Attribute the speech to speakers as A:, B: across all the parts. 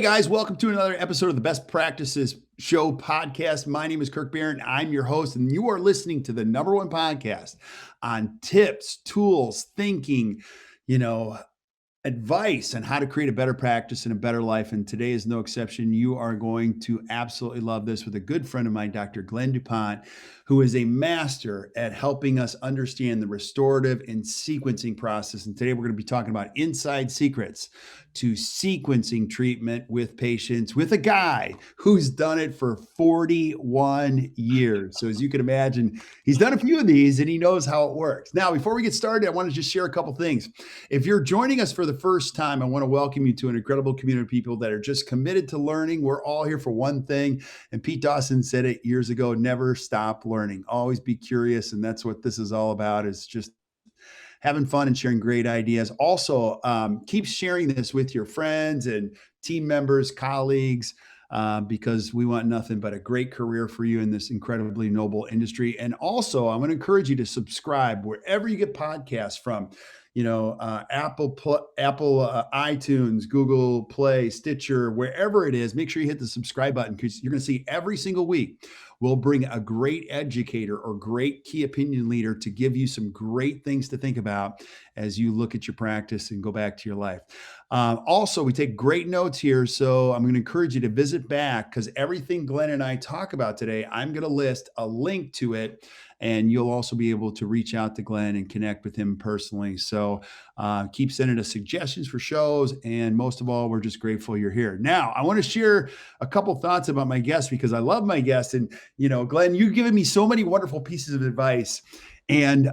A: Hey guys, welcome to another episode of the Best Practices Show podcast. My name is Kirk Barron. I'm your host, and you are listening to the number one podcast on tips, tools, thinking, you know, advice on how to create a better practice and a better life. And today is no exception. You are going to absolutely love this with a good friend of mine, Dr. Glenn DuPont, who is a master at helping us understand the restorative and sequencing process. And today we're going to be talking about inside secrets to sequencing treatment with patients with a guy who's done it for 41 years. So as you can imagine, he's done a few of these and he knows how it works. Now, before we get started, I want to just share a couple things. If you're joining us for the first time, I want to welcome you to an incredible community of people that are just committed to learning. We're all here for one thing. And Pete Dawson said it years ago, never stop learning, always be curious. And that's what this is all about, is just having fun and sharing great ideas. Also, keep sharing this with your friends and team members, colleagues, because we want nothing but a great career for you in this incredibly noble industry. And also, I'm going to encourage you to subscribe wherever you get podcasts from. Apple, iTunes, Google Play, Stitcher, wherever it is. Make sure you hit the subscribe button, because you're going to see every single week we'll bring a great educator or great key opinion leader to give you some great things to think about as you look at your practice and go back to your life. Also, we take great notes here. So I'm going to encourage you to visit back, because everything Glenn and I talk about today, I'm going to list a link to it. And you'll also be able to reach out to Glenn and connect with him personally. So keep sending us suggestions for shows. And most of all, we're just grateful you're here. Now, I want to share a couple thoughts about my guest, because I love my guest. And, Glenn, you've given me so many wonderful pieces of advice. And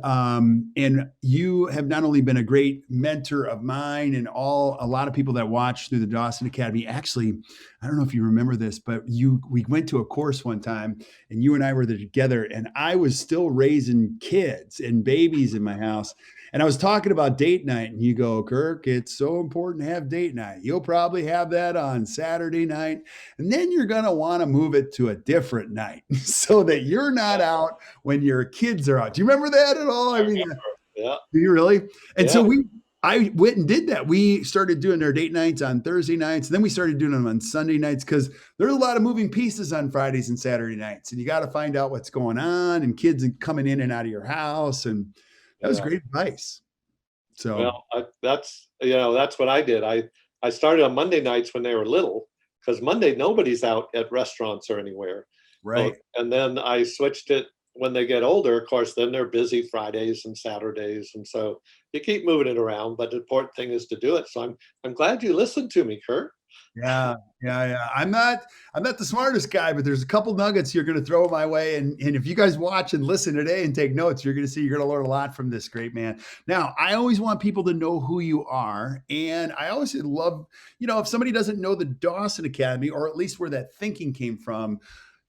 A: you have not only been a great mentor of mine and a lot of people that watch through the Dawson Academy. Actually, I don't know if you remember this, but we went to a course one time, and you and I were there together, and I was still raising kids and babies in my house. And I was talking about date night, and you go, Kirk, it's so important to have date night. You'll probably have that on Saturday night, and then you're going to want to move it to a different night so that you're not out when your kids are out. Do you remember that at all? I mean,
B: Yeah.
A: do you really? And
B: Yeah.
A: so I went and did that. We started doing our date nights on Thursday nights. And then we started doing them on Sunday nights, because there's a lot of moving pieces on Fridays and Saturday nights. And you got to find out what's going on, and kids coming in and out of your house. And that was great advice. So,
B: Well, that's what I did. I started on Monday nights when they were little, because Monday nobody's out at restaurants or anywhere.
A: right.
B: And then I switched it when they get older. Of course, then they're busy Fridays and Saturdays, and so you keep moving it around. But the important thing is to do it. So I'm glad you listened to me, Kurt.
A: Yeah. I'm not the smartest guy, but there's a couple nuggets you're going to throw my way. And if you guys watch and listen today and take notes, you're going to see you're going to learn a lot from this great man. Now, I always want people to know who you are. And I always love, if somebody doesn't know the Dawson Academy, or at least where that thinking came from,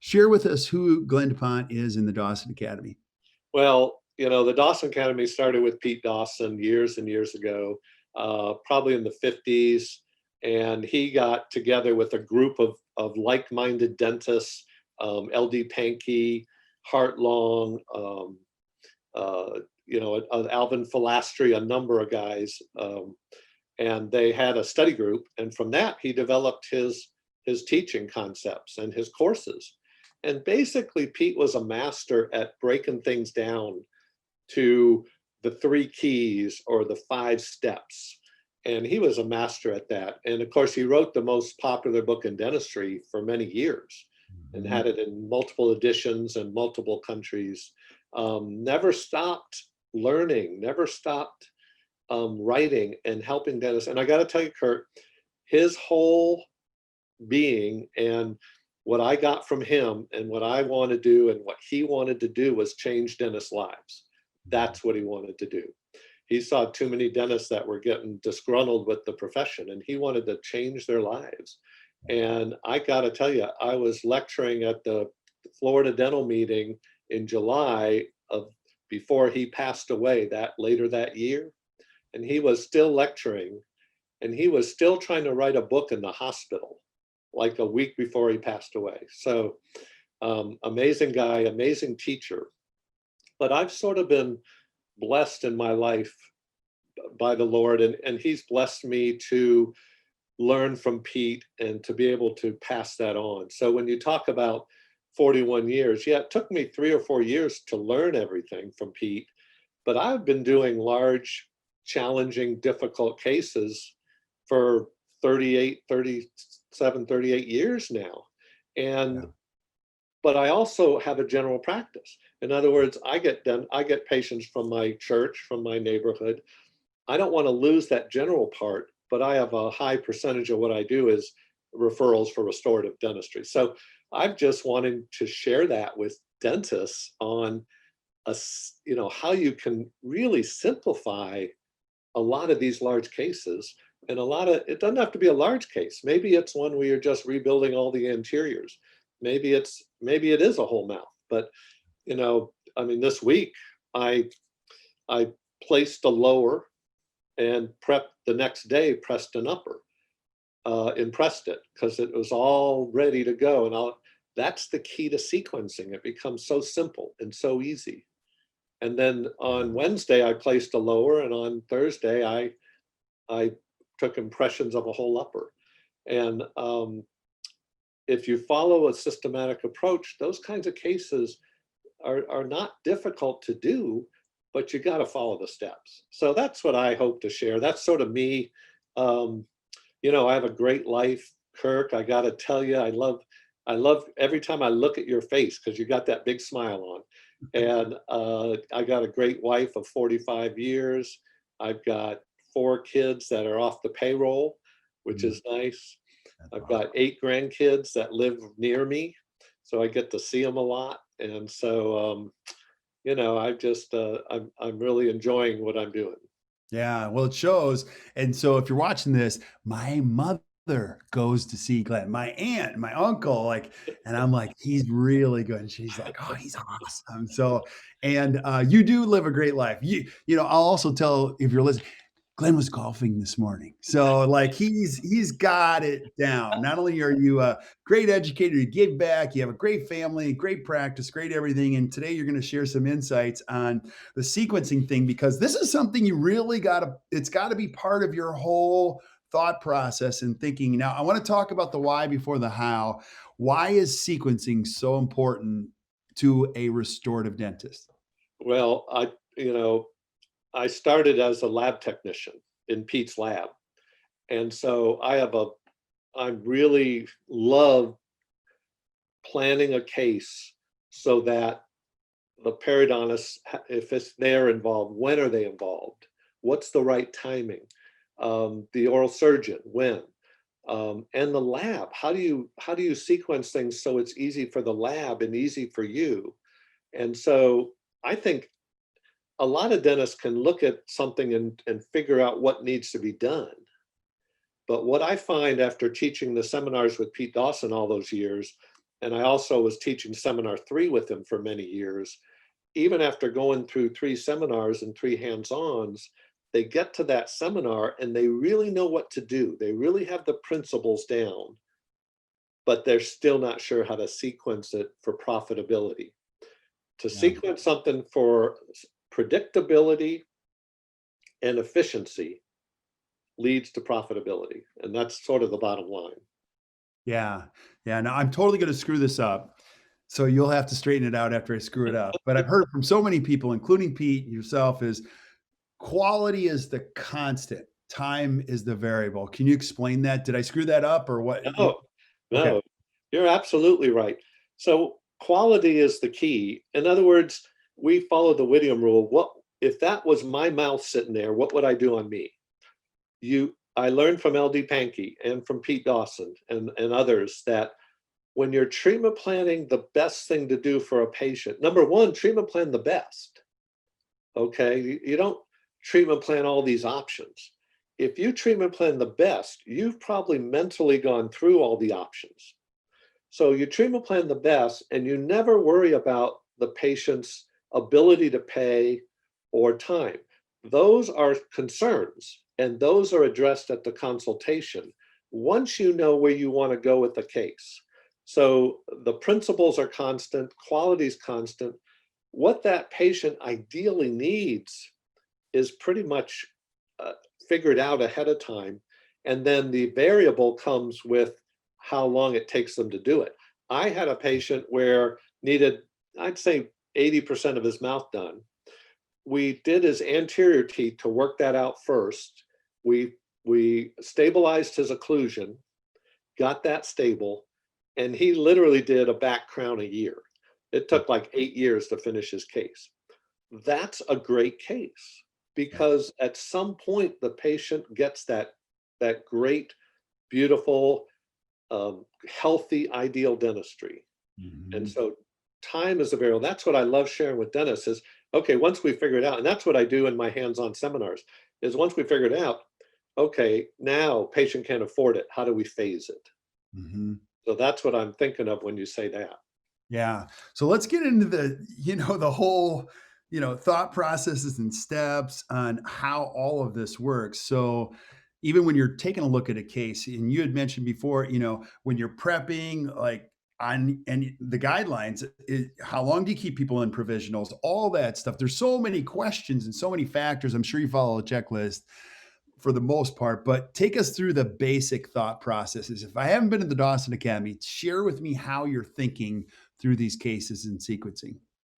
A: share with us who Glenn DuPont is in the Dawson Academy.
B: Well, the Dawson Academy started with Pete Dawson years and years ago, probably in the 50s. And he got together with a group of like-minded dentists, LD Pankey, Hart Long, Alvin Filastri, a number of guys. And they had a study group. And from that, he developed his teaching concepts and his courses. And basically, Pete was a master at breaking things down to the 3 keys or the 5 steps. And he was a master at that. And of course, he wrote the most popular book in dentistry for many years and had it in multiple editions in multiple countries. Never stopped learning, never stopped writing and helping dentists. And I got to tell you, Kurt, his whole being and what I got from him and what I want to do and what he wanted to do was change dentists' lives. That's what he wanted to do. He saw too many dentists that were getting disgruntled with the profession, and he wanted to change their lives. And I got to tell you, I was lecturing at the Florida dental meeting in July before he passed away later that year. And he was still lecturing, and he was still trying to write a book in the hospital, like a week before he passed away. So amazing guy, amazing teacher. But I've sort of been blessed in my life by the Lord, and he's blessed me to learn from Pete and to be able to pass that on. So when you talk about 41 years, yeah, it took me 3 or 4 years to learn everything from Pete, but I've been doing large, challenging, difficult cases for 38, 37, 38 years now. And
A: Yeah.
B: but I also have a general practice. In other words, I get patients from my church, from my neighborhood. I don't want to lose that general part, but I have a high percentage of what I do is referrals for restorative dentistry. So I'm just wanting to share that with dentists on how you can really simplify a lot of these large cases. And it doesn't have to be a large case. Maybe it's one where you're just rebuilding all the anteriors. Maybe it is a whole mouth. But I mean, this week I placed a lower and prepped the next day, pressed an upper, and pressed it because it was all ready to go. And that's the key to sequencing. It becomes so simple and so easy. And then on Wednesday, I placed a lower, and on Thursday, I took impressions of a whole upper. And if you follow a systematic approach, those kinds of cases are not difficult to do, but you got to follow the steps. So that's what I hope to share. That's sort of me. I have a great life, Kirk. I got to tell you, I love every time I look at your face because you got that big smile on. And I got a great wife of 45 years. I've got 4 kids that are off the payroll, which is nice. I've got 8 grandkids that live near me, so I get to see them a lot. And so, I'm really enjoying what I'm doing.
A: Yeah, well, it shows. And so if you're watching this, my mother goes to see Glenn, my aunt, my uncle, like, and I'm like, he's really good. And she's like, oh, he's awesome. So, and you do live a great life. I'll also tell if you're listening, Glenn was golfing this morning. So like he's got it down. Not only are you a great educator, you give back, you have a great family, great practice, great everything. And today you're going to share some insights on the sequencing thing because this is something you really it's got to be part of your whole thought process and thinking. Now, I want to talk about the why before the how. Why is sequencing so important to a restorative dentist?
B: Well, I started as a lab technician in Pete's lab. And so I really love planning a case so that the periodontist, if they're involved, when are they involved? What's the right timing? The oral surgeon, when? And the lab, how do you sequence things so it's easy for the lab and easy for you? And so I think a lot of dentists can look at something and figure out what needs to be done. But what I find after teaching the seminars with Pete Dawson all those years, and I also was teaching seminar 3 with him for many years, even after going through 3 seminars and 3 hands-ons, they get to that seminar and they really know what to do. They really have the principles down, but they're still not sure how to sequence it for profitability. To
A: Yeah.
B: sequence something for predictability and efficiency leads to profitability. And that's sort of the bottom line.
A: Yeah. Yeah. Now I'm totally going to screw this up. So you'll have to straighten it out after I screw it up. But I've heard from so many people, including Pete, yourself, is quality is the constant. Time is the variable. Can you explain that? Did I screw that up or what?
B: No,
A: Okay.
B: no, you're absolutely right. So quality is the key. In other words, we follow the Whittier rule. What if that was my mouth sitting there? What would I do on me? I learned from LD Pankey and from Pete Dawson and others that when you're treatment planning, the best thing to do for a patient, number one, treatment plan the best. Okay, you don't treatment plan all these options. If you treatment plan the best, you've probably mentally gone through all the options. So you treatment plan the best and you never worry about the patient's ability to pay or time. Those are concerns and those are addressed at the consultation once you know where you want to go with the case. So the principles are constant, quality is constant. What that patient ideally needs is pretty much figured out ahead of time. And then the variable comes with how long it takes them to do it. I had a patient where needed, I'd say 80% of his mouth done. We did his anterior teeth to work that out first. We stabilized his occlusion, got that stable, and he literally did a back crown a year. It took like 8 years to finish his case. That's a great case because at some point the patient gets that great, beautiful, healthy, ideal dentistry. And so time is a variable. That's what I love sharing with dentists is, okay, once we figure it out, and that's what I do in my hands-on seminars, is once we figure it out, okay, now patient can't afford it. How do we phase it? So that's what I'm thinking of when you say that.
A: Yeah. So let's get into the, the whole, thought processes and steps on how all of this works. So even when you're taking a look at a case, and you had mentioned before, when you're prepping, like on and the guidelines, how long do you keep people in provisionals, all that stuff. There's so many questions and so many factors. I'm sure you follow a checklist for the most part, but take us through the basic thought processes. If I haven't been to the Dawson Academy, share with me how you're thinking through these cases and sequencing.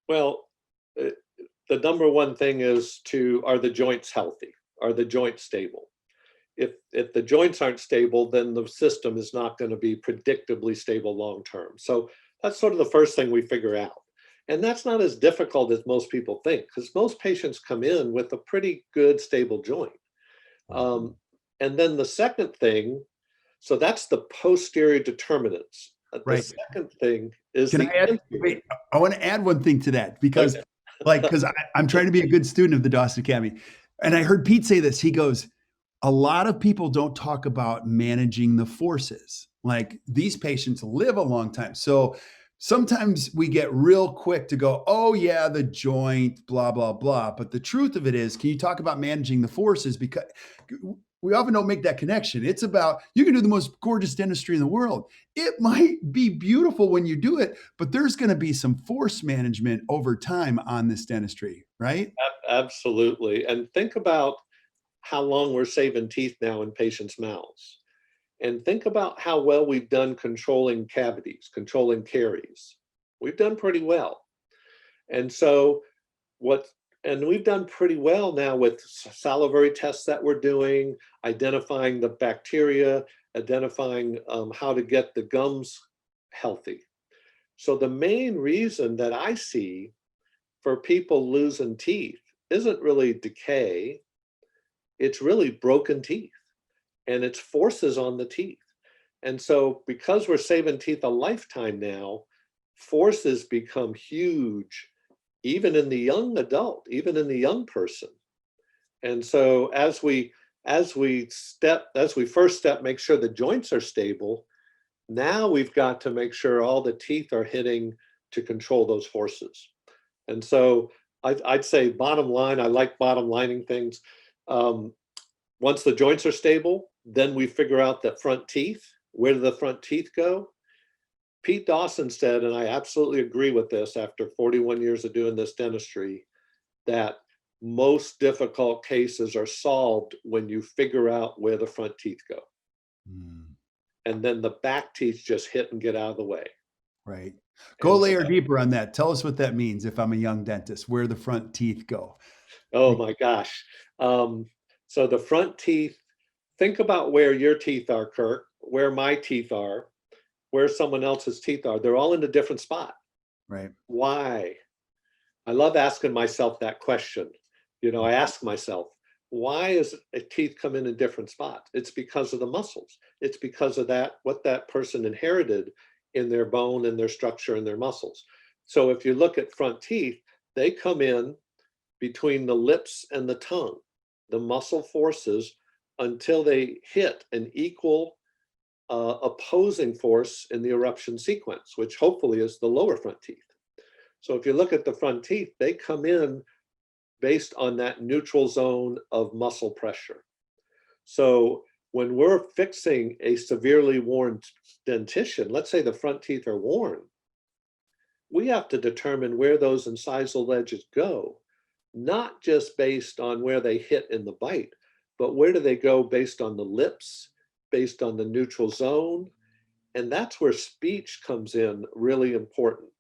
B: Well, the number one thing is are the joints healthy? Are the joints stable? If the joints aren't stable, then the system is not going to be predictably stable long term. So that's sort of the first thing we figure out. And that's not as difficult as most people think, because most patients come in with a pretty good stable joint. And then the second thing, so that's the posterior determinants.
A: Right.
B: The second thing is
A: wait, I want to add one thing to that because I'm trying to be a good student of the Dawson Academy. And I heard Pete say this. He goes, a lot of people don't talk about managing the forces. Like these patients live a long time. So sometimes we get real quick to go, oh yeah, the joint, blah, blah, blah. But the truth of it is, can you talk about managing the forces? Because we often don't make that connection. It's about, you can do the most gorgeous dentistry in the world. It might be beautiful when you do it, but there's going to be some force management over time on this dentistry, right?
B: Absolutely. And think about how long we're saving teeth now in patients' mouths. And think about how well we've done controlling cavities, controlling caries. We've done pretty well. And so we've done pretty well now with salivary tests that we're doing, identifying the bacteria, identifying how to get the gums healthy. So the main reason that I see for people losing teeth isn't really decay, it's really broken teeth. And it's forces on the teeth. And so because we're saving teeth a lifetime now, forces become huge, even in the young adult, even in the young person. And so as we first step, make sure the joints are stable, now we've got to make sure all the teeth are hitting to control those forces. And so I'd say bottom line, I like bottom lining things. Once the joints are stable, then we figure out the front teeth. Where do the front teeth go? Pete Dawson said, and I absolutely agree with this after 41 years of doing this dentistry, that most difficult cases are solved when you figure out where the front teeth go. And then the back teeth just hit and get out of the way.
A: Right. Go a layer deeper on that. Tell us what that means if I'm a young dentist, where the front teeth go.
B: Oh my gosh. So the front teeth, think about where your teeth are, Kirk, where my teeth are, where someone else's teeth are. They're all in a different spot.
A: Right.
B: Why? I love asking myself that question. I ask myself, why is a teeth come in different spots? It's because of the muscles. It's because of what that person inherited in their bone and their structure and their muscles. So if you look at front teeth, they come in between the lips and the tongue, the muscle forces, until they hit an equal opposing force in the eruption sequence, which hopefully is the lower front teeth. So if you look at the front teeth, they come in based on that neutral zone of muscle pressure. So when we're fixing a severely worn dentition, let's say the front teeth are worn, we have to determine where those incisal ledges go, not just based on where they hit in the bite, but where do they go based on the lips based on the neutral zone. And that's where speech comes in really important.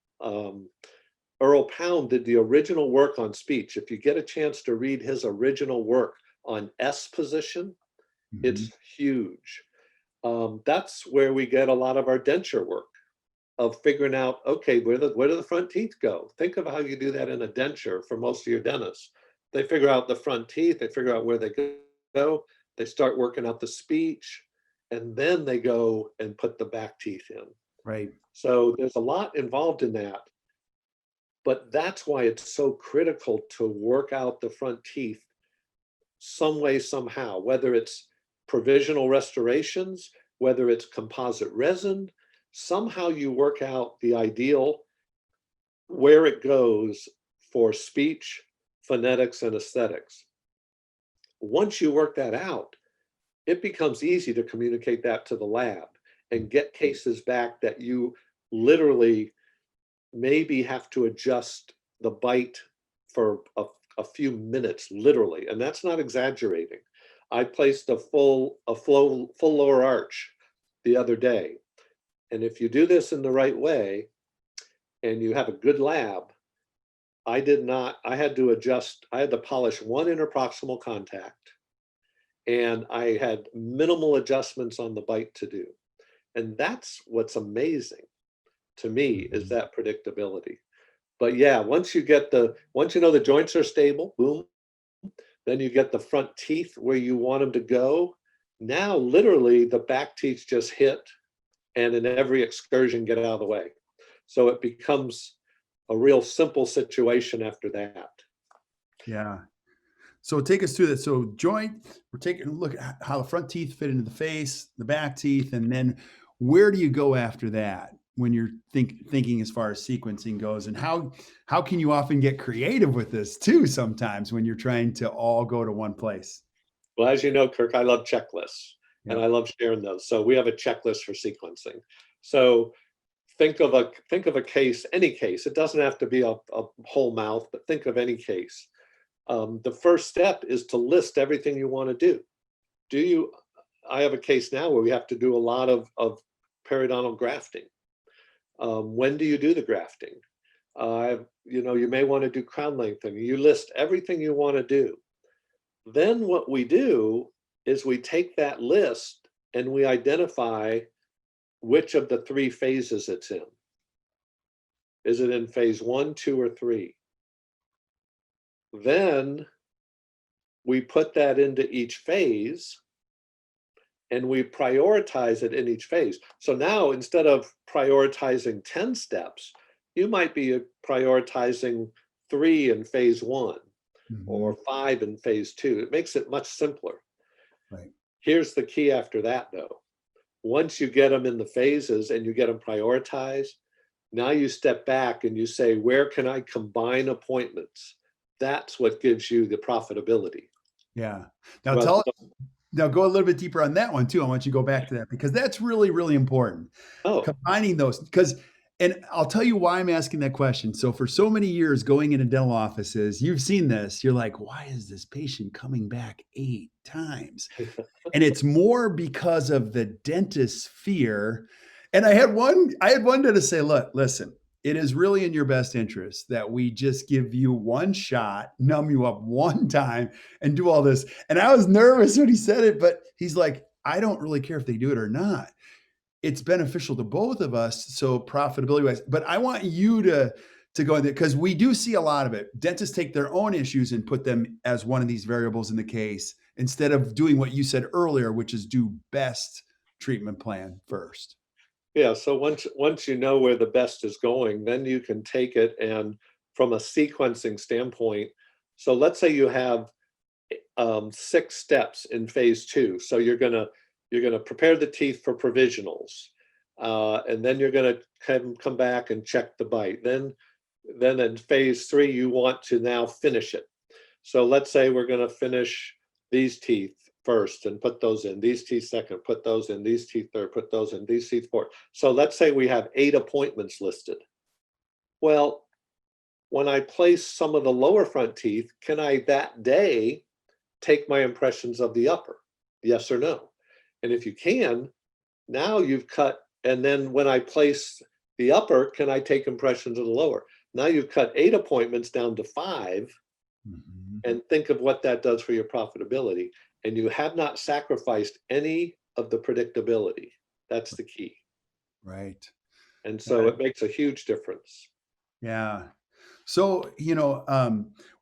B: Earl Pound did the original work on speech. If you get a chance to read his original work on S position, it's huge. That's where we get a lot of our denture work, of figuring out, okay, where do the front teeth go? Think of how you do that in a denture for most of your dentists. They figure out the front teeth, they figure out where they go, they start working out the speech, and then they go and put the back teeth in.
A: Right.
B: So there's a lot involved in that. But that's why it's so critical to work out the front teeth some way, somehow, whether it's provisional restorations, whether it's composite resin, somehow you work out the ideal where it goes for speech, phonetics, and aesthetics. Once you work that out, it becomes easy to communicate that to the lab and get cases back that you literally maybe have to adjust the bite for a few minutes, literally, and that's not exaggerating. I placed a full lower arch the other day, and if you do this in the right way and you have a good lab, I had to polish one interproximal contact, and I had minimal adjustments on the bite to do. And that's what's amazing to me, is that predictability. But yeah, once you know the joints are stable, boom, then you get the front teeth where you want them to go. Now, literally, the back teeth just hit, and in every excursion, get out of the way. So it becomes a real simple situation after that.
A: Yeah. So take us through that. So joint, we're taking a look at how the front teeth fit into the face, the back teeth, and then where do you go after that when you're thinking as far as sequencing goes, and how can you often get creative with this too sometimes when you're trying to all go to one place?
B: Well, as you know, Kirk, I love checklists, and
A: Yeah.
B: I love sharing those. So we have a checklist for sequencing. So think of a case, any case. It doesn't have to be a whole mouth, but think of any case. The first step is to list everything you want to do. I have a case now where we have to do a lot of periodontal grafting. When do you do the grafting? You may want to do crown lengthening. You list everything you want to do. Then what we do is we take that list and we identify which of the 3 phases it's in. Is it in phase 1, 2, or 3? Then we put that into each phase and we prioritize it in each phase. So now, instead of prioritizing 10 steps, you might be prioritizing 3 in phase 1 or 5 in phase 2. It makes it much simpler.
A: Right.
B: Here's the key after that, though. Once you get them in the phases and you get them prioritized, now you step back and you say, where can I combine appointments? That's what gives you the profitability.
A: Yeah. Now go a little bit deeper on that one too. I want you to go back to that because that's really, really important.
B: Oh,
A: Combining those, and I'll tell you why I'm asking that question. So for so many years going into dental offices, you've seen this. You're like, why is this patient coming back 8 times? And it's more because of the dentist's fear. And I had one dentist say, look, listen, it is really in your best interest that we just give you one shot, numb you up one time, and do all this. And I was nervous when he said it, but he's like, I don't really care if they do it or not. It's beneficial to both of us. So profitability wise, but I want you to go in there because we do see a lot of it. Dentists take their own issues and put them as one of these variables in the case instead of doing what you said earlier, which is do best treatment plan first.
B: yeah. So once you know where the best is going, then you can take it and from a sequencing standpoint. So let's say you have 6 steps in phase 2. So you're gonna prepare the teeth for provisionals, and then you're gonna come back and check the bite. Then in phase 3, you want to now finish it. So let's say we're gonna finish these teeth first and put those in, these teeth second, put those in, these teeth third, put those in, these teeth fourth. So let's say we have 8 appointments listed. Well, when I place some of the lower front teeth, can I that day take my impressions of the upper? Yes or no? And if you can, now you've cut, and then when I place the upper, can I take impressions of the lower? Now you've cut 8 appointments down to 5,
A: Mhm.
B: and think of what that does for your profitability. And you have not sacrificed any of the predictability. That's the key.
A: Right.
B: And so it makes a huge difference.
A: Yeah. So,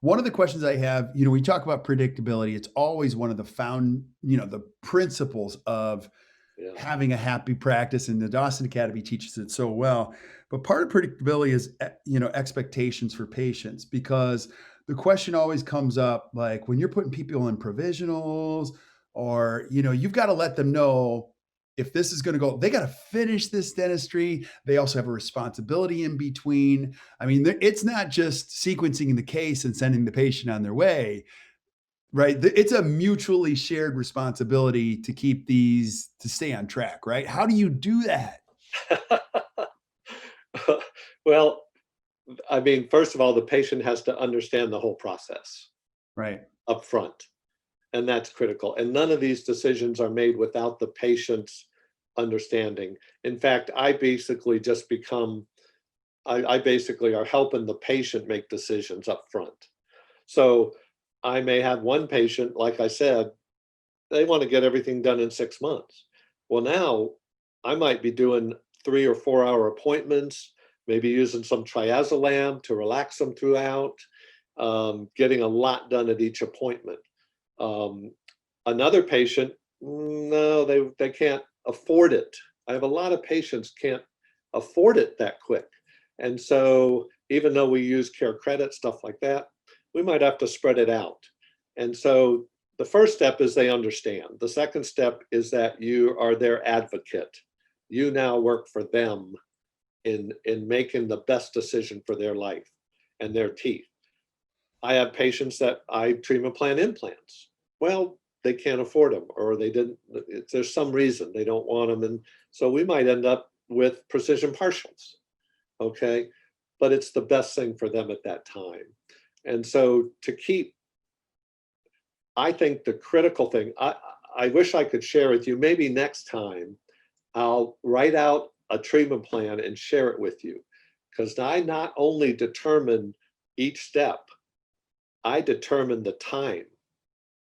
A: one of the questions I have, we talk about predictability. It's always one of the the principles of
B: Yeah.
A: having a happy practice, and the Dawson Academy teaches it so well. But part of predictability is, expectations for patients, because the question always comes up, like when you're putting people in provisionals, or, you've got to let them know if this is going to go, they got to finish this dentistry. They also have a responsibility in between. I mean, it's not just sequencing the case and sending the patient on their way, right? It's a mutually shared responsibility to keep these to stay on track, right? How do you do that?
B: Well, I mean, first of all, the patient has to understand the whole process
A: Right.
B: up front, and that's critical. And none of these decisions are made without the patient's understanding. In fact, I basically just become, I basically are helping the patient make decisions up front. So I may have one patient, like I said, they want to get everything done in 6 months. Well, now I might be doing 3 or 4 hour appointments, maybe using some triazolam to relax them throughout, getting a lot done at each appointment. Um, Another patient, no, they can't afford it. I have a lot of patients can't afford it that quick. And so even though we use care credit, stuff like that, we might have to spread it out. And so the first step is they understand. The second step is that you are their advocate. You now work for them in making the best decision for their life and their teeth. I have patients that I treatment plan implants. Well, they can't afford them, or they didn't, there's some reason they don't want them. And so we might end up with precision partials. Okay. But it's the best thing for them at that time. And so to keep, I think the critical thing, I wish I could share with you, maybe next time I'll write out a treatment plan and share it with you. Because I not only determine each step, I determine the time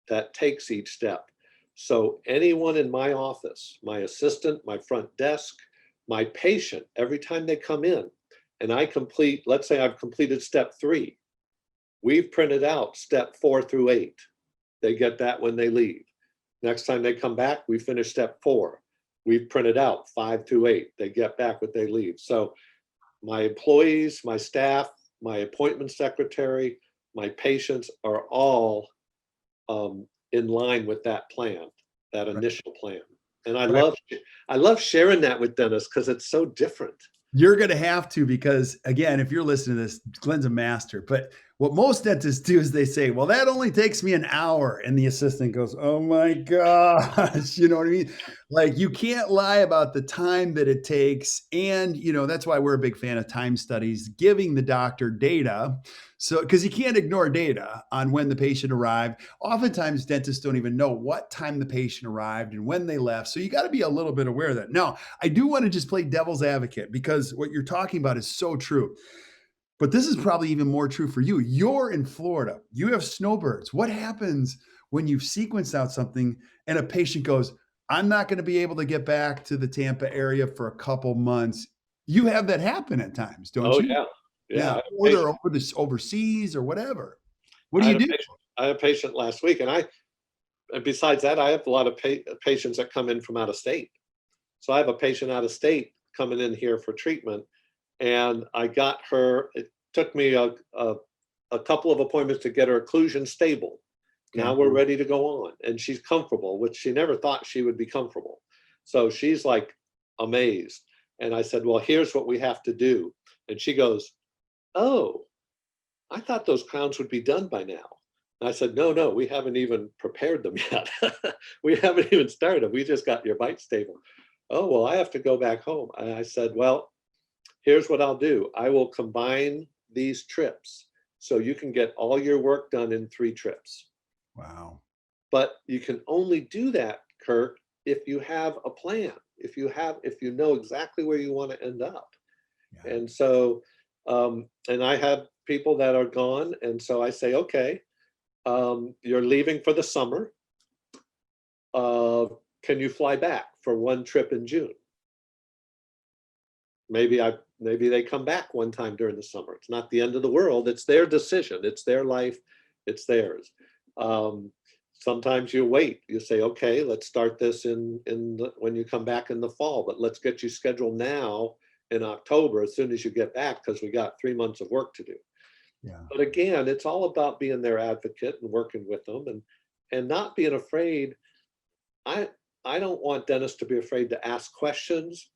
B: that takes each step. So anyone in my office, my assistant, my front desk, my patient, every time they come in and I complete, let's say I've completed step 3, we've printed out step 4 through 8. They get that when they leave. Next time they come back, we finish step 4. We've printed out 5 through 8. They get back what they leave. So my employees, my staff, my appointment secretary, my patients are all in line with that plan, that
A: Right.
B: initial plan. And
A: Right.
B: I love sharing that with dentists because it's so different.
A: You're going to have to, because again, if you're listening to this, Glenn's a master. But what most dentists do is they say, well, that only takes me an hour. And the assistant goes, oh my gosh. You know what I mean? Like, you can't lie about the time that it takes. And, that's why we're a big fan of time studies, giving the doctor data. So, because you can't ignore data on when the patient arrived. Oftentimes, dentists don't even know what time the patient arrived and when they left. So, you got to be a little bit aware of that. Now, I do want to just play devil's advocate, because what you're talking about is so true. But this is probably even more true for you. You're in Florida. You have snowbirds. What happens when you've sequenced out something and a patient goes, I'm not going to be able to get back to the Tampa area for a couple months? You have that happen at times, don't
B: Oh
A: you?
B: yeah. Yeah.
A: Yeah. Or they're overseas or whatever. What do
B: I
A: you
B: had a
A: do?
B: patient, I had a patient last week, and besides that, I have a lot of patients that come in from out of state. So I have a patient out of state coming in here for treatment, and I got her. It took me a couple of appointments to get her occlusion stable. Now
A: Okay.
B: we're ready to go on, and she's comfortable, which she never thought she would be comfortable. So she's like amazed. And I said, well, here's what we have to do. And she goes, oh, I thought those crowns would be done by now. And I said, no, no, we haven't even prepared them yet. We haven't even started. We just got your bite stable. Oh, well, I have to go back home. And I said, well, here's what I'll do. I will combine these trips so you can get all your work done in 3 trips.
A: Wow.
B: But you can only do that, Kirk, if you have a plan, if you know exactly where you want to end up.
A: Yeah.
B: And so, and I have people that are gone, and so I say, okay, you're leaving for the summer. Can you fly back for one trip in June? Maybe they come back one time during the summer. It's not the end of the world. It's their decision. It's their life. It's theirs. Sometimes you wait. You say, okay, let's start this when you come back in the fall, but let's get you scheduled now in October as soon as you get back, because we got 3 months of work to do.
A: Yeah.
B: But again, it's all about being their advocate and working with them and not being afraid. I don't want dentists to be afraid to ask questions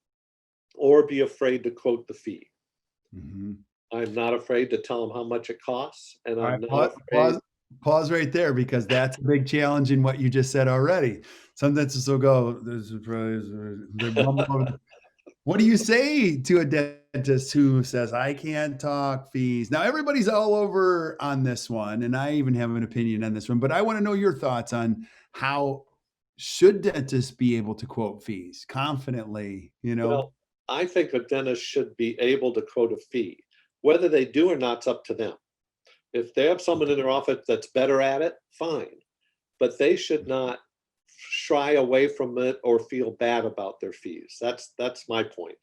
B: or be afraid to quote the fee.
A: Mm-hmm.
B: I'm not afraid to tell them how much it costs, and I'm
A: All
B: not
A: right,
B: afraid.
A: pause right there, because that's a big challenge in what you just said already. Some dentists will go, "There's a price," or they mumble over the- What do you say to a dentist who says, "I can't talk fees"? Now, everybody's all over on this one, and I even have an opinion on this one, but I want to know your thoughts on how should dentists be able to quote fees confidently, you know?
B: Well, I think a dentist should be able to quote a fee. Whether they do or not, it's up to them. If they have someone in their office that's better at it, fine. But they should not shy away from it or feel bad about their fees. That's my point.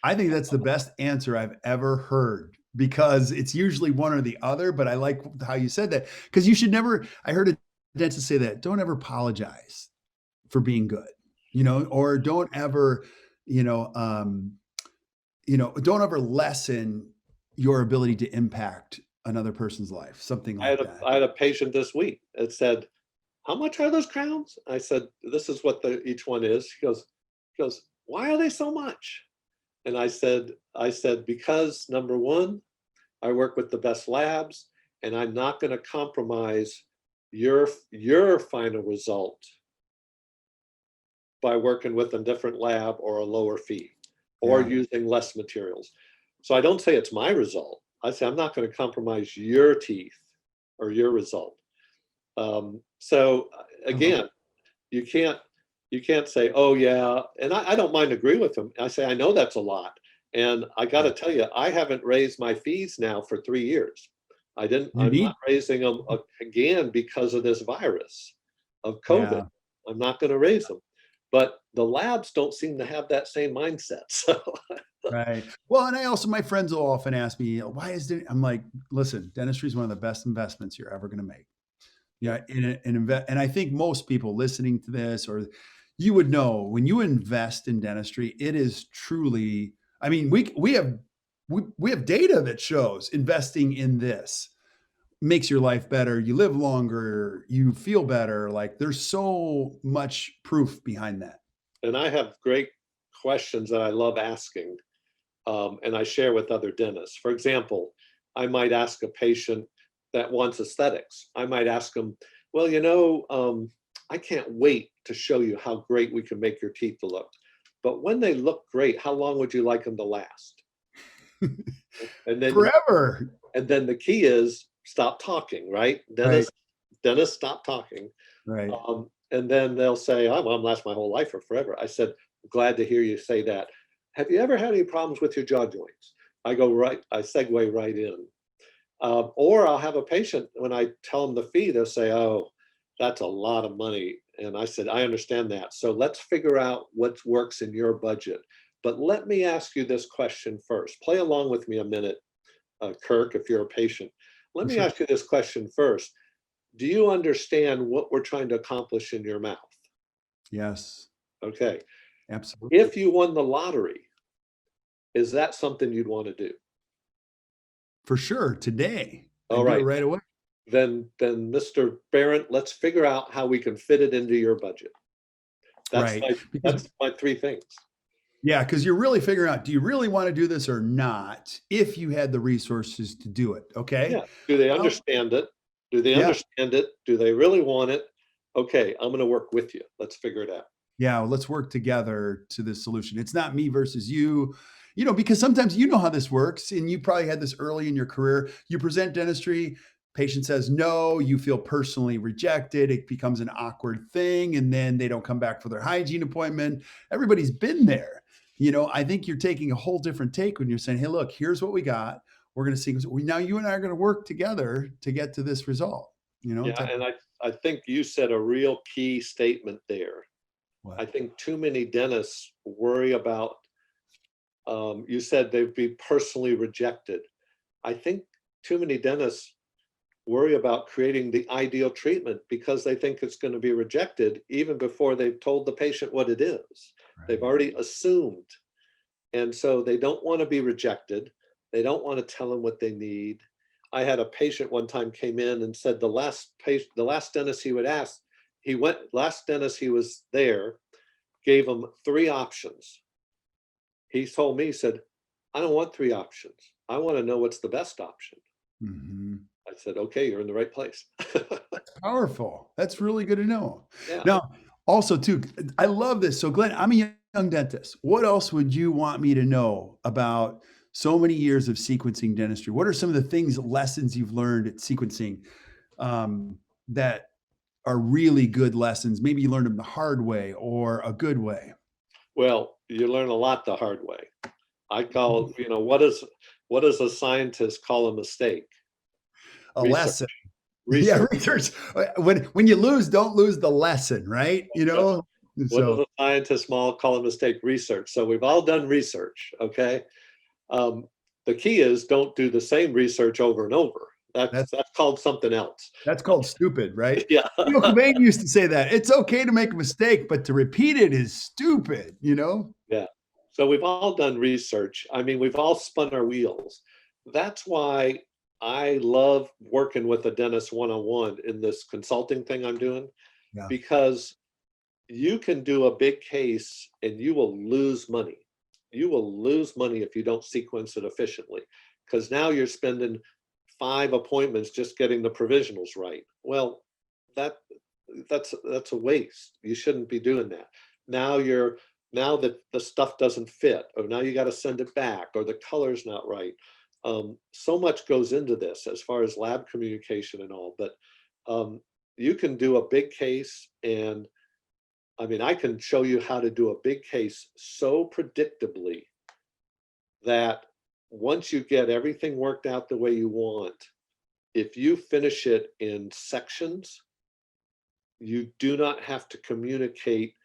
A: I think that's the best answer I've ever heard, because it's usually one or the other, but I like how you said that, because you should never, I heard a dentist say that, don't ever apologize for being good, or don't ever, you know, um, don't ever lessen your ability to impact another person's life, something
B: I
A: like
B: had a
A: that.
B: I had a patient this week that said, "How much are those crowns?" I said, "This is what each one is." He goes, "Why are they so much?" And I said, because number one, I work with the best labs, and I'm not going to compromise your final result by working with a different lab or a lower fee or
A: Yeah.
B: using less materials. So I don't say it's my result. I say I'm not going to compromise your teeth or your result. So
A: I love
B: again, you can't you can't say, oh yeah, and I don't mind agree with them. I say I know that's a lot, and I got to
A: it.
B: tell you, I haven't raised my fees now for 3 years. I didn't.
A: You
B: I'm not
A: need,
B: raising them again because of this virus of COVID.
A: yeah.
B: I'm not going to raise them, but the labs don't seem to have that same mindset. So
A: Right. Well, and I also, my friends will often ask me, why is it? I'm like, listen, dentistry is one of the best investments you're ever going to make.
B: yeah,
A: Yeah. And I think most people listening to this, or you would know, when you invest in dentistry, it is truly, I mean, we have data that shows investing in this makes your life better. You live longer, you feel better. Like, there's so much proof behind that.
B: and I have great questions that I love asking, and I share with other dentists. For example, I might ask a patient that wants aesthetics. I might ask them, well, I can't wait to show you how great we can make your teeth look. But when they look great, how long would you like them to last? And then
A: Forever.
B: and then the key is stop talking, right?
A: Right.
B: Dennis, stop talking.
A: Right.
B: And then they'll say, "I'm gonna last my whole life or forever." I said, "Glad to hear you say that. Have you ever had any problems with your jaw joints?" I segue right in. Or I'll have a patient, when I tell them the fee, they'll say, "Oh, that's a lot of money." And I said, "I understand that. So let's figure out what works in your budget. But let me ask you this question first. Play along with me a minute, Kirk, if you're a patient. Let
A: For
B: me
A: sure.
B: ask you this question first. Do you understand what we're trying to accomplish in your mouth?"
A: Yes.
B: Okay.
A: Absolutely.
B: If you won the lottery, is that something you'd want to do?
A: For sure. Today,
B: All
A: I'd do it
B: right.
A: right away.
B: Then Mr. Barrett, let's figure out how we can fit it into your budget. That's
A: Right.
B: my
A: Because,
B: that's my three things.
A: yeah, because you're really figuring out, do you really want to do this or not, if you had the resources to do it? Okay.
B: Yeah. Do they
A: Well,
B: understand it? Do they
A: yeah.
B: understand it? Do they really want it? Okay, I'm going to work with you. Let's figure it out.
A: Yeah. Well, let's work together to this solution. It's not me versus you, because sometimes you know how this works, and you probably had this early in your career. You present dentistry, patient says no, you feel personally rejected. It becomes an awkward thing. And then they don't come back for their hygiene appointment. Everybody's been there. I think you're taking a whole different take when you're saying, hey, look, here's what we got. We're going to see. Now you and I are going to work together to get to this result.
B: Yeah, and I think you said a real key statement there.
A: What?
B: I think too many dentists worry about, you said they'd be personally rejected. I think too many dentists worry about creating the ideal treatment because they think it's going to be rejected even before they've told the patient what it is. Right. They've already assumed. And so they don't want to be rejected. They don't want to tell them what they need. I had a patient one time came in and said the last dentist he would ask, last dentist he was there, gave him 3 options. He told me, he said, I don't want 3 options. I want to know what's the best option. Mm-hmm. I said, okay, you're in the right place.
A: That's powerful. That's really good to know.
B: Yeah.
A: Now, also too, I love this. So Glenn, I'm a young dentist. What else would you want me to know about so many years of sequencing dentistry? What are some of the lessons you've learned at sequencing that are really good lessons? Maybe you learned them the hard way or a good way.
B: Well, you learn a lot the hard way. I call, what does a scientist call a mistake?
A: Research. Lesson. Research. Yeah, research. When you lose, don't lose the lesson, right?
B: What does a scientist call a mistake? Research. So we've all done research, okay? The key is don't do the same research over and over. That's called something else.
A: That's called stupid, right?
B: Yeah.
A: Cobain used to say that. It's okay to make a mistake, but to repeat it is stupid,
B: Yeah. So we've all done research. I mean, we've all spun our wheels. That's why I love working with a dentist one-on-one in this consulting thing I'm doing, because you can do a big case and you will lose money. You will lose money if you don't sequence it efficiently, because now you're spending 5 appointments just getting the provisionals right. Well, that's a waste. You shouldn't be doing that. Now that the stuff doesn't fit, or now you got to send it back, or the color's not right. So much goes into this as far as lab communication and all, but you can do a big case, and I mean, I can show you how to do a big case so predictably that once you get everything worked out the way you want, if you finish it in sections, you do not have to communicate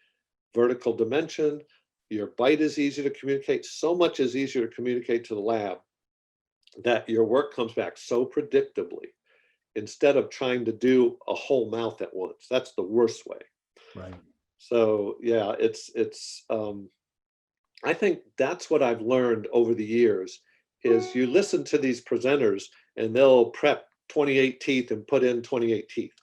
B: vertical dimension. Your bite is easy to communicate. So much is easier to communicate to the lab that your work comes back so predictably instead of trying to do a whole mouth at once. That's the worst way.
A: Right.
B: So yeah, I think that's what I've learned over the years is you listen to these presenters and they'll prep 28 teeth and put in 28 teeth.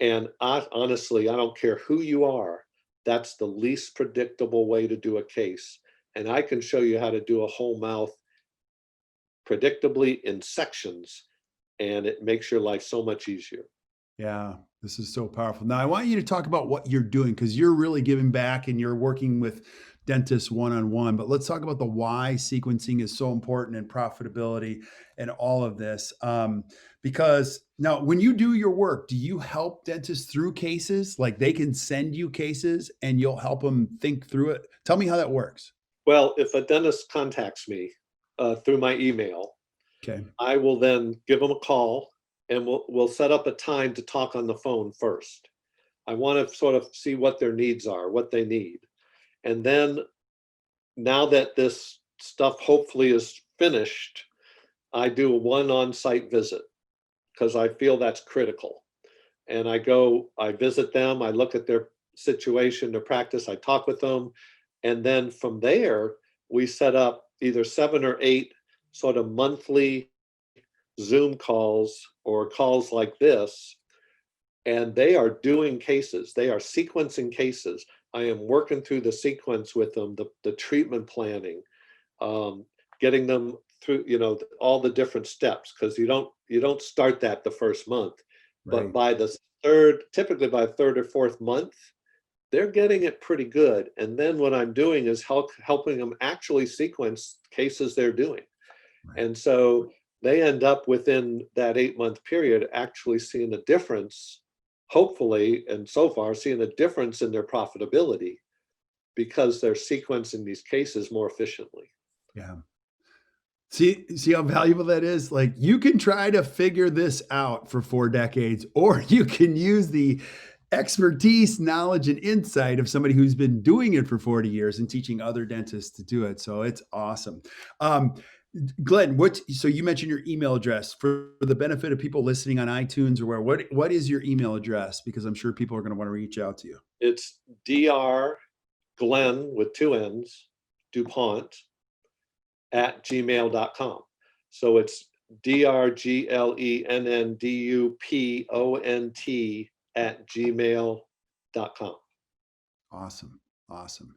B: And honestly, I don't care who you are, that's the least predictable way to do a case. And I can show you how to do a whole mouth predictably in sections, and it makes your life so much easier.
A: Yeah, this is so powerful. Now, I want you to talk about what you're doing, because you're really giving back and you're working with dentists one-on-one. But let's talk about the why sequencing is so important and profitability and all of this. Because now, when you do your work, do you help dentists through cases? Like they can send you cases and you'll help them think through it? Tell me how that works.
B: Well, if a dentist contacts me through my email,
A: okay,
B: I will then give them a call, and we'll set up a time to talk on the phone first. I want to sort of see what their needs are, what they need. And then now that this stuff hopefully is finished, I do one on-site visit because I feel that's critical. And I visit them, I look at their situation, their practice, I talk with them. And then from there, we set up either 7 or 8 sort of monthly Zoom calls or calls like this, and they are doing cases. They are sequencing cases. I am working through the sequence with them, the treatment planning, getting them through, all the different steps, because you don't start that the first month, right. But by the typically by the 3rd or 4th month, they're getting it pretty good. And then what I'm doing is helping them actually sequence cases they're doing. Right. And so they end up within that 8-month period actually seeing a difference, hopefully, and so far seeing a difference in their profitability because they're sequencing these cases more efficiently.
A: Yeah. See how valuable that is? Like, you can try to figure this out for 4 decades, or you can use the expertise, knowledge, and insight of somebody who's been doing it for 40 years and teaching other dentists to do it. So it's awesome. Um, Glenn, so you mentioned your email address for the benefit of people listening on iTunes or where. What is your email address? Because I'm sure people are going to want to reach out to you.
B: It's Dr. Glenn with 2 N's, DuPont at gmail.com. So it's DrGlennDupont at gmail.com.
A: Awesome. Awesome.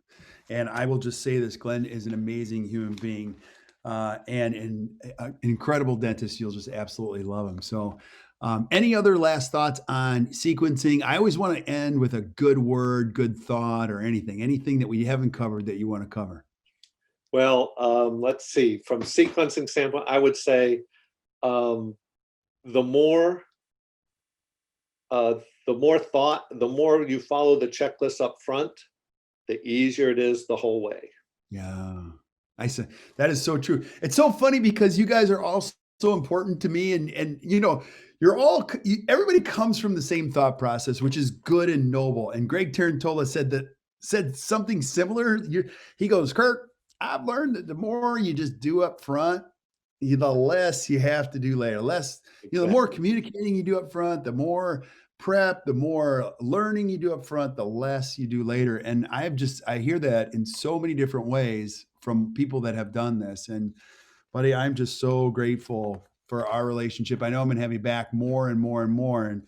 A: And I will just say this, Glenn is an amazing human being and an incredible dentist. You'll just absolutely love him. So any other last thoughts on sequencing? I always want to end with a good word, good thought, or anything that we haven't covered that you want to cover.
B: Well, let's see. From sequencing standpoint, I would say the more thought, the more you follow the checklist up front, the easier it is the whole way.
A: Yeah, I said that is so true. It's so funny because you guys are all so important to me, and everybody comes from the same thought process, which is good and noble. And Greg Tarantola said something similar. He goes, Kirk, I've learned that the more you just do up front, the less you have to do later. The more communicating you do up front, the more prep, the more learning you do up front, the less you do later. And I hear that in so many different ways from people that have done this. And buddy, I'm just so grateful for our relationship. I know I'm going to have you back more and more and more. And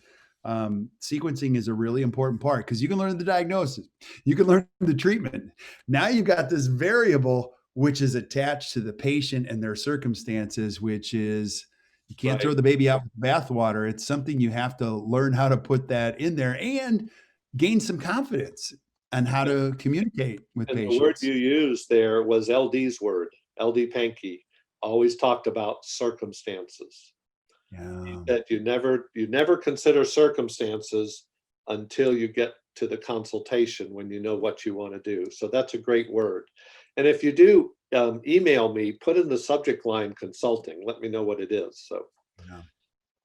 A: sequencing is a really important part because you can learn the diagnosis, you can learn the treatment. Now you've got this variable which is attached to the patient and their circumstances, which is you can't throw the baby out with the bathwater. It's something you have to learn how to put that in there and gain some confidence on how to communicate with patients.
B: The word you used there was LD's word. LD Pankey always talked about circumstances.
A: Yeah.
B: That you never consider circumstances until you get to the consultation when you know what you want to do. So that's a great word. And if you do email me, put in the subject line consulting. Let me know what it is. So,
A: yeah.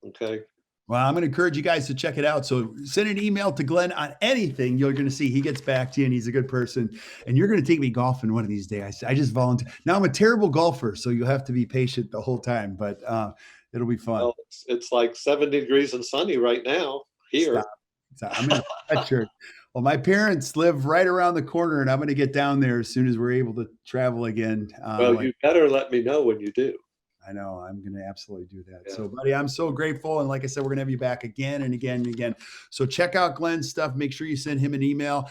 B: Okay.
A: Well, I'm going to encourage you guys to check it out. So send an email to Glenn on anything. You're going to see he gets back to you and he's a good person. And you're going to take me golfing one of these days. I just volunteer. Now I'm a terrible golfer, so you'll have to be patient the whole time, but it'll be fun.
B: Well, it's like 70 degrees and sunny right now here.
A: Stop. I'm in a sweatshirt. Well, my parents live right around the corner, and I'm going to get down there as soon as we're able to travel again.
B: Well, you better let me know when you do.
A: I know. I'm going to absolutely do that.
B: Yeah.
A: So, buddy, I'm so grateful. And like I said, we're going to have you back again and again and again. So check out Glenn's stuff. Make sure you send him an email.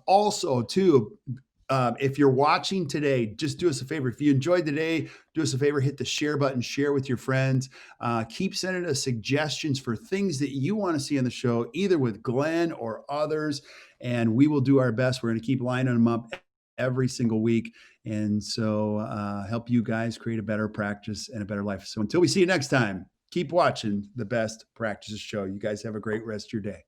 A: Also, too, if you're watching today, just do us a favor. If you enjoyed today, do us a favor, hit the share button, share with your friends. Keep sending us suggestions for things that you want to see on the show, either with Glenn or others. And we will do our best. We're going to keep lining them up every single week. And so help you guys create a better practice and a better life. So until we see you next time, keep watching the Best Practices Show. You guys have a great rest of your day.